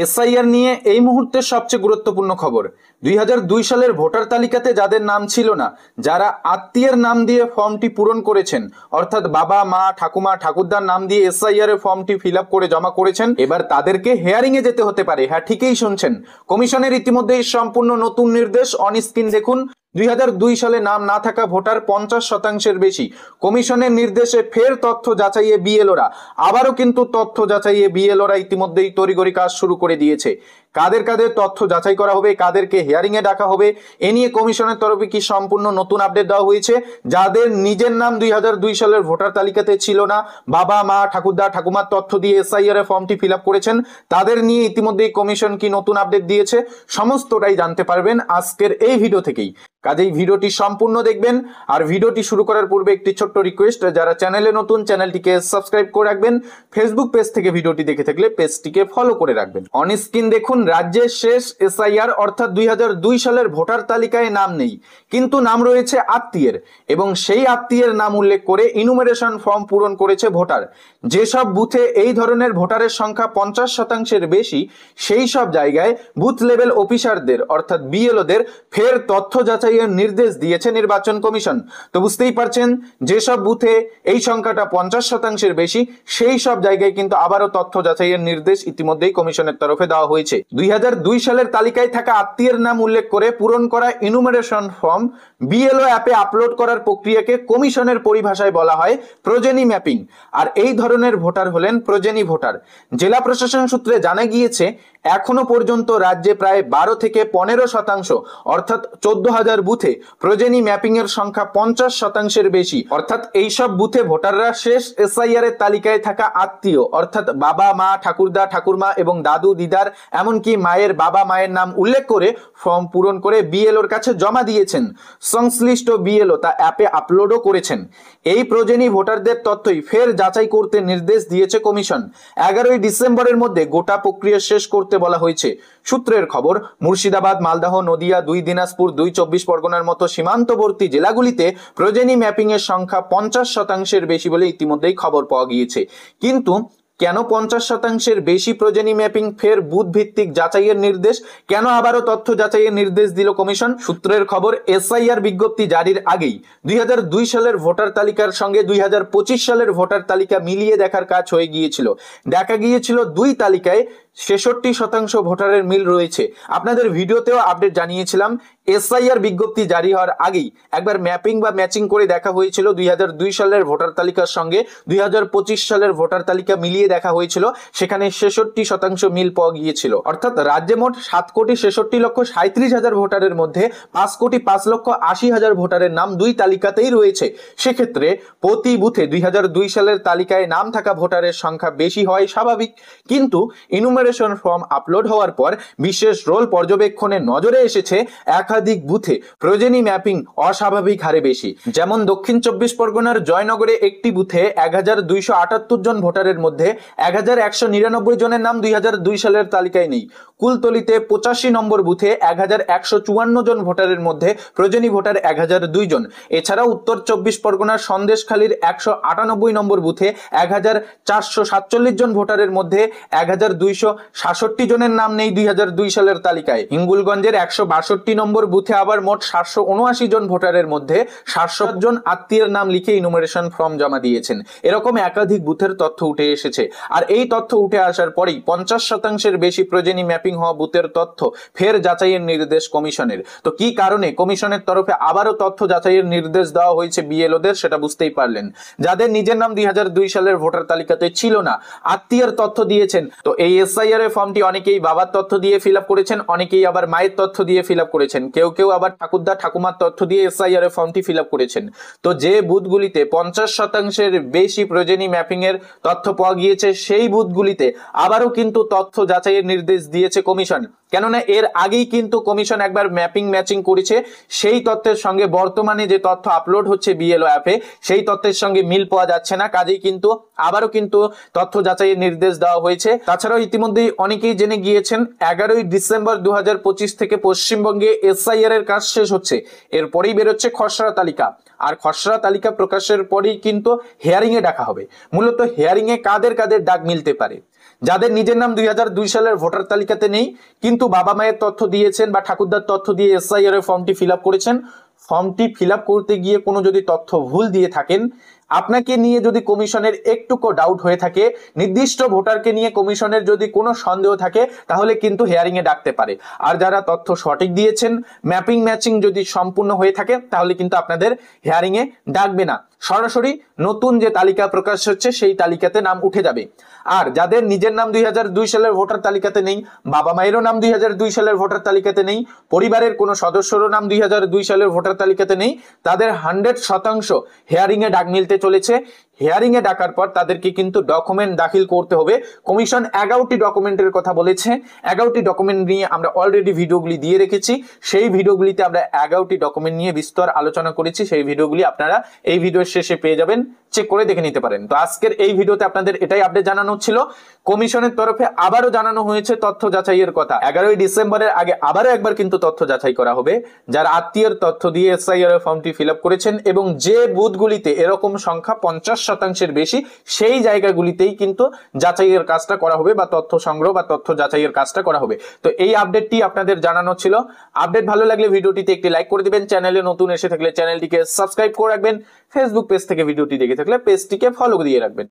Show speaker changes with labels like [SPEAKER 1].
[SPEAKER 1] SIR নিয়ে এই মুহূর্তের সবচেয়ে গুরুত্বপূর্ণ খবর। 2002 সালের ভোটার তালিকাতে যাদের নাম ছিল না, যারা আত্মীয়ের নাম দিয়ে ফর্মটি পূরণ করেছেন, অর্থাৎ বাবা মা ঠাকুমা ঠাকুরদার নাম দিয়ে এসআইআর এর ফর্মটি ফিল আপ করে জমা করেছেন, এবার তাদেরকে হিয়ারিং এ যেতে হতে পারে। হ্যাঁ, ঠিকই শুনছেন, কমিশনের ইতিমধ্যেই সম্পূর্ণ নতুন নির্দেশ অন স্ক্রিন দেখুন। 2002 সালে নাম না থাকা ভোটার 50% বেশি। কমিশনের নির্দেশে ফের তথ্য যাচাইয়ে বিএলওরা, আবারও কিন্তু তথ্য যাচাইয়ে বিএলওরা ইতিমধ্যেই তড়িঘড়ি কাজ শুরু করে দিয়েছে। কাদের কাদের তথ্য যাচাই করা হবে, কাদেরকে হিয়ারিং এ ডাকা হবে, এ নিয়ে কমিশনের তরফে কি সম্পূর্ণ নতুন আপডেট দেওয়া হয়েছে। যাদের নিজের নাম 2002 সালের ভোটার তালিকাতে ছিল না, বাবা মা ঠাকুরদা ঠাকুমার তথ্য দিয়ে এসআইআর এর ফর্মটি ফিল আপ করেছেন, তাদের নিয়ে ইতিমধ্যেই কমিশন কি নতুন আপডেট দিয়েছে, সমস্তটাই জানতে পারবেন আজকের এই ভিডিও থেকেই। কাজেই ভিডিওটি সম্পূর্ণ দেখবেন। আর ভিডিওটি শুরু করার পূর্বে একটি ছোট্ট রিকোয়েস্ট, যারা চ্যানেলে নতুন চ্যানেলটিকে সাবস্ক্রাইব করে রাখবেন, ফেসবুক পেজ থেকে ভিডিওটি দেখে থাকলে পেজটিকে ফলো করে রাখবেন। অন স্ক্রিন দেখুন, রাজ্যের শেষ এসআইআর অর্থাৎ 2002 সালের ভোটার তালিকায় নাম নেই, কিন্তু নাম রয়েছে আত্মীয়ের, এবং সেই আত্মীয়ের নাম উল্লেখ করে ইনুমেরেশন ফর্ম পূরণ করেছে ভোটার। যেসব বুথে এই ধরনের ভোটারের সংখ্যা 50%-এর বেশি, সেই সব জায়গায় বুথ লেভেল অফিসারদের অর্থাৎ বিএলওদের ফের তথ্য যাচাইয়ের নির্দেশ দিয়েছে নির্বাচন কমিশন। তো বুঝতেই পারছেন, যেসব বুথে এই সংখ্যাটা 50%-এর বেশি, সেই সব জায়গায় কিন্তু আবারও তথ্য যাচাইয়ের নির্দেশ ইতিমধ্যেই কমিশনের তরফে দেওয়া হয়েছে। 2002 সালের তালিকায় থাকা আত্মীয়ের নাম উল্লেখ করে পূরণ করা ইনুমেরেশন ফর্ম বিএলও অ্যাপে আপলোড করার প্রক্রিয়াকে কমিশনের পরিভাষায় বলা হয় প্রোজেনি ম্যাপিং। আর এই ধরনের ভোটার হলেন প্রোজেনি ভোটার। জেলা প্রশাসন সূত্রে জানা গিয়েছে, এখনো পর্যন্ত রাজ্যে প্রায় 12 থেকে 15% অর্থাৎ 14,000 বুথে প্রোজেনি ম্যাপিং এর সংখ্যা 50%-এর বেশি। অর্থাৎ এইসব বুথে ভোটাররা শেষ এসআইআর এর তালিকায় থাকা আত্মীয় অর্থাৎ বাবা মা ঠাকুরদা ঠাকুরমা এবং দাদু দিদার এমনকি মায়ের বাবা মায়ের নাম উল্লেখ করে ফর্ম পূরণ করে বিএলওর কাছে জমা দিয়েছেন। সংশ্লিষ্ট বিএলও তা অ্যাপে আপলোডও করেছেন। এই প্রোজেনি ভোটারদের তথ্যই ফের যাচাই করতে নির্দেশ দিয়েছে কমিশন। 11ই ডিসেম্বরের মধ্যে গোটা প্রক্রিয়া শেষ করতে বলা হয়েছে। সূত্রের খবর, মুর্শিদাবাদ, মালদহ, নদিয়া, 2 দিনাজপুর, 2 24 পরগনার মতো সীমান্তবর্তী জেলাগুলিতে প্রোজেনি ম্যাপিং এর সংখ্যা 50%-এর বেশি বলে ইতিমধ্যেই খবর পাওয়া গিয়েছে। কিন্তু কেন 50%-এর বেশি প্রোজেনি ম্যাপিং ফের বুথ ভিত্তিক যাচাইয়ের নির্দেশ, কেন আবারও তথ্য যাচাইয়ের নির্দেশ দিল কমিশন? সূত্রের খবর, এসআইআর বিজ্ঞপ্তি জারির আগেই 2002 সালের ভোটার তালিকার সঙ্গে 2025 সালের ভোটার তালিকা মিলিয়ে দেখার কাজ হয়ে গিয়েছিল। দেখা গিয়েছিল দুই তালিকায় 66% ভোটারের মিল রয়েছে। আপনাদের ভিডিওতেও আপডেট জানিয়েছিলাম, এসআইআর বিজ্ঞপ্তি জারি হওয়ার আগেই একবার ম্যাপিং বা ম্যাচিং করে দেখা হয়েছিল 2002 সালের ভোটার তালিকার সঙ্গে 2025 সালের ভোটার তালিকা মিলিয়ে দেখা হয়েছিল, সেখানে 66% মিল পাওয়া গিয়েছিল। অর্থাৎ রাজ্যে মোট 7,66,37,000 ভোটারের মধ্যে 5,05,80,000 ভোটারের নাম দুই তালিকাতেই রয়েছে। সেক্ষেত্রে প্রতি বুথে 2002 সালের তালিকায় নাম থাকা ভোটারের সংখ্যা বেশি হয় স্বাভাবিক, কিন্তু ইনুমেরেশন ফর্ম আপলোড হওয়ার পর বিশেষ রোল পর্যবেক্ষণে নজরে এসেছে একাধিক বুথে প্রোজেনি ম্যাপিং অস্বাভাবিক হারে বেশি। যেমন দক্ষিণ 24 পরগনার জয়নগরে একটি বুথে 1,278 জন ভোটারের মধ্যে 1,199 জনের নাম 2002 সালের তালিকায় নেই। কুলতলিতে 85 নম্বর বুথে 1,154 জন ভোটারের মধ্যে প্রোজেনি ভোটার 1,002 জন। এছাড়াও উত্তর 24 পরগনার সন্দেশখালীর 198 নম্বর বুথে 1,447 জন ভোটারের মধ্যে 1,266 জনের নাম নেই 2002 সালের তালিকায়। হিঙ্গুলগঞ্জের 162 নম্বর বুথে আবার মোট 779 জন ভোটারের মধ্যে 700 জন আত্মীয়ের নাম লিখে ইনুমেরেশন ফর্ম জমা দিয়েছেন। এরকম একাধিক বুথের তথ্য উঠে এসেছে। আর এই তথ্য উঠে আসার পরেই 50%-এর বেশি প্রোজেনি ম্যাপিং হওয়া বুথের তথ্য ফের যাচাইয়ের নির্দেশ কমিশনের। তো কি কারণে কমিশনের তরফে আবারও তথ্য যাচাইয়ের নির্দেশ দেওয়া হয়েছে বিএলওদের, সেটা বুঝতেই পারলেন। যাদের নিজের নাম 2002 সালের ভোটার তালিকাতে ছিল না, আত্মীয়ের তথ্য দিয়েছেন। তো এই এসআইআর এর ফর্মটি অনেকেই বাবার তথ্য দিয়ে ফিল আপ করেছেন, অনেকেই আবার মায়ের তথ্য দিয়ে ফিল আপ করেছেন, কেউ কেউ আবার ঠাকুরদা ঠাকুমার তথ্য দিয়ে এসআইআর এর ফর্মটি ফিল আপ করেছেন। তো যে বুথগুলিতে 50%-এর বেশি প্রোজেনি ম্যাপিং এর তথ্য পাওয়া গিয়েছে, সেই বুথগুলিতে আবারও কিন্তু তথ্য যাচাইয়ের নির্দেশ দিয়েছে কমিশন। কেননা এর আগেই কিন্তু কমিশন একবার ম্যাপিং ম্যাচিং করেছে, সেই তথ্যের সঙ্গে বর্তমানে যে তথ্য আপলোড হচ্ছে বিএলও অ্যাপে, সেই তথ্যের সঙ্গে মিল পাওয়া যাচ্ছে না। কাজেই কিন্তু আবারও কিন্তু তথ্য যাচাইয়ের নির্দেশ দেওয়া হয়েছে। তাছাড়াও ইতিমধ্যেই অনেকেই জেনে গিয়েছেন, 11ই ডিসেম্বর 2025 থেকে পশ্চিমবঙ্গে এসআইআর এর কাজ শেষ হচ্ছে। এরপরেই বেরোচ্ছে খসড়া তালিকা, আর খসড়া তালিকা প্রকাশের পরেই কিন্তু হিয়ারিং এ ডাকা হবে। মূলত হিয়ারিং এ কাদের কাদের ডাক মিলতে পারে? যাদের নিজের নাম 2002 সালের ভোটার তালিকাতে নেই কিন্তু বাবা মায়ের তথ্য দিয়েছেন বা ঠাকুরদার তথ্য দিয়ে এসআইআর এর ফর্মটি ফিল আপ করেছেন, ফর্মটি ফিল আপ করতে গিয়ে কোনো যদি তথ্য ভুল দিয়ে থাকেন, আপনাকে নিয়ে যদি কমিশনের একটুকু ডাউট হয়ে থাকে, নির্দিষ্ট ভোটারকে নিয়ে কমিশনের যদি কোনো সন্দেহ থাকে, তাহলে কিন্তু হিয়ারিং এ ডাকতে পারে। আর যারা তথ্য সঠিক দিয়েছেন, ম্যাপিং ম্যাচিং যদি সম্পূর্ণ হয়ে থাকে, তাহলে কিন্তু আপনাদের হিয়ারিং এ ডাকবে না, সরাসরি নতুন যে তালিকা প্রকাশ হচ্ছে সেই তালিকাতে নাম উঠে যাবে। আর যাদের নিজের নাম 2002 সালের ভোটার তালিকাতে নেই, বাবা মায়েরও নাম 2002 সালের ভোটার তালিকাতে নেই, পরিবারের কোনো সদস্যরও নাম 2002 সালের ভোটার তালিকাতে নেই, তাদের 100% হিয়ারিং এ ডাক মিলতে চলেছে। হিয়ারিং এ ডাকার পর তাদেরকে কিন্তু ডকুমেন্ট দাখিল করতে হবে। কমিশন 11টি ডকুমেন্টের কথা বলেছে। 11টি ডকুমেন্ট নিয়ে আমরা অলরেডি ভিডিওগুলি দিয়ে রেখেছি। সেই ভিডিওগুলিতে আমরা 11টি ডকুমেন্ট নিয়ে বিস্তর আলোচনা করেছি। সেই ভিডিওগুলি আপনারা এই ভিডিওর শেষে পেয়ে যাবেন, চেক করে দেখে নিতে পারেন। তো আজকের এই ভিডিওতে আপনাদের এটাই আপডেট জানানো ছিল। কমিশনের তরফে আবারও জানানো হয়েছে তথ্য যাচাইয়ের কথা। 11ই ডিসেম্বরের আগে আবারও একবার কিন্তু তথ্য যাচাই করা হবে। যারা আত্মীয়ের তথ্য দিয়ে এসআইআর এর ফর্মটি ফিল আপ করেছেন এবং যে বুথগুলিতে এরকম সংখ্যা 50% বেশি, সেই জায়গাগুলিতেই কিন্তু যাচাইয়ের কাজটা করা হবে বা তথ্য সংগ্রহ বা তথ্য যাচাইয়ের কাজটা করা হবে। তো এই আপডেটটি আপনাদের জানানো ছিল। আপডেট ভালো লাগলে ভিডিওটিতে একটি লাইক করে দিবেন, চ্যানেলে নতুন এসে থাকলে চ্যানেলটিকে সাবস্ক্রাইব করে রাখবেন, ফেসবুক পেজ থেকে ভিডিওটি দেখে থাকলে পেজটিকে ফলো দিয়ে রাখবেন।